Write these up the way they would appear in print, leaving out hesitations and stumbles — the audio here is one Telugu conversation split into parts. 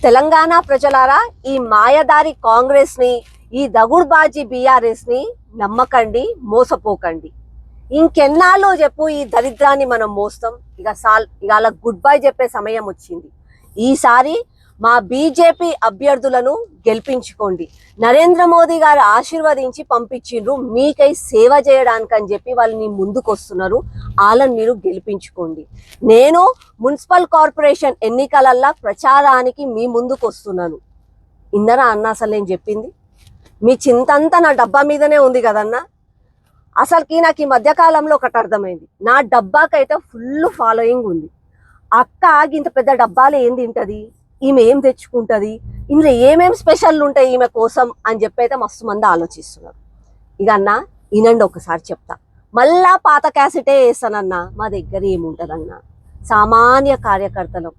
తెలంగాణ ప్రజలారా, ఈ మాయదారి కాంగ్రెస్ ని, ఈ దగుడుబాజీ బీఆర్ఎస్ ని నమ్మకండి, మోసపోకండి. ఇంకెన్నాళ్ళు చెప్పు ఈ దరిద్రాన్ని మనం మోస్తాం. ఇవాళ గుడ్ బై చెప్పే సమయం వచ్చింది. ఈసారి మా బీజేపీ అభ్యర్థులను గెలిపించుకోండి. నరేంద్ర మోదీ గారు ఆశీర్వదించి పంపించిండ్రు మీకై సేవ చేయడానికని చెప్పి వాళ్ళని ముందుకు వస్తున్నారు. వాళ్ళని మీరు గెలిపించుకోండి. నేను మున్సిపల్ కార్పొరేషన్ ఎన్నికలల్లా ప్రచారానికి మీ ముందుకు వస్తున్నాను. ఇందరా అన్న, అసలు నేను చెప్పింది మీ చింతంతా నా డబ్బా మీదనే ఉంది కదన్నా. అసలుకి నాకు ఈ మధ్యకాలంలో ఒకటి అర్థమైంది. నా డబ్బాకైతే ఫుల్ ఫాలోయింగ్ ఉంది. అక్క ఇంత పెద్ద డబ్బాలు ఏం తింటది, ఈమె ఏం తెచ్చుకుంటుంది, ఇందులో ఏమేం స్పెషల్ ఉంటాయి ఈమె కోసం అని చెప్పి అయితే మస్తు మంది ఆలోచిస్తున్నారు. ఇక అన్న వినండి, ఒకసారి చెప్తా. మళ్ళా పాత క్యాసెటే వేస్తానన్నా. మా దగ్గర ఏముంటుందన్నా, సామాన్య కార్యకర్తలం,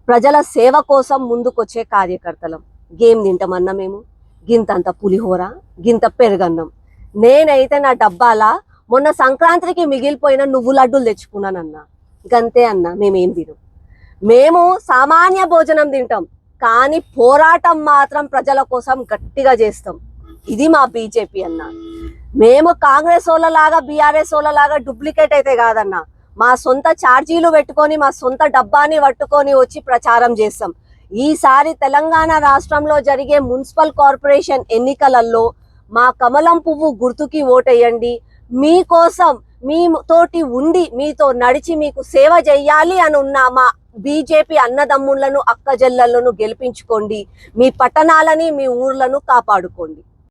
ప్రజల సేవ కోసం ముందుకొచ్చే కార్యకర్తలం. గేమ్ తింటామన్నా మేము, గింతంత పులిహోర, గింత పెరుగన్నం. నేనైతే నా డబ్బాలా మొన్న సంక్రాంతికి మిగిలిపోయిన నువ్వు లడ్డూలు తెచ్చుకున్నానన్నా. గంతే అన్న, మేమేం తినం. మేము సామాన్య భోజనం తింటాం, కానీ పోరాటం మాత్రం ప్రజల కోసం గట్టిగా చేస్తాం. ఇది మా బీజేపీ అన్న. మేము కాంగ్రెస్ వాళ్ళలాగా బీఆర్ఎస్ వాళ్ళలాగా డూప్లికేట్ అయితే కాదన్న. మా సొంత ఛార్జీలు పెట్టుకొని, మా సొంత డబ్బాని పట్టుకొని వచ్చి ప్రచారం చేస్తాం. ఈసారి తెలంగాణ రాష్ట్రంలో జరిగే మున్సిపల్ కార్పొరేషన్ ఎన్నికలలో మా కమలం పువ్వు గుర్తుకి ఓటేయండి. మీకోసం, మీ తోటి ఉండి, మీతో నడిచి మీకు సేవ చెయ్యాలి అని ఉన్న మా బీజేపీ అన్నదమ్ములను, అక్కజెల్లలను గెలిపించుకోండి. మీ పట్టణాలని, మీ ఊర్లను కాపాడుకోండి.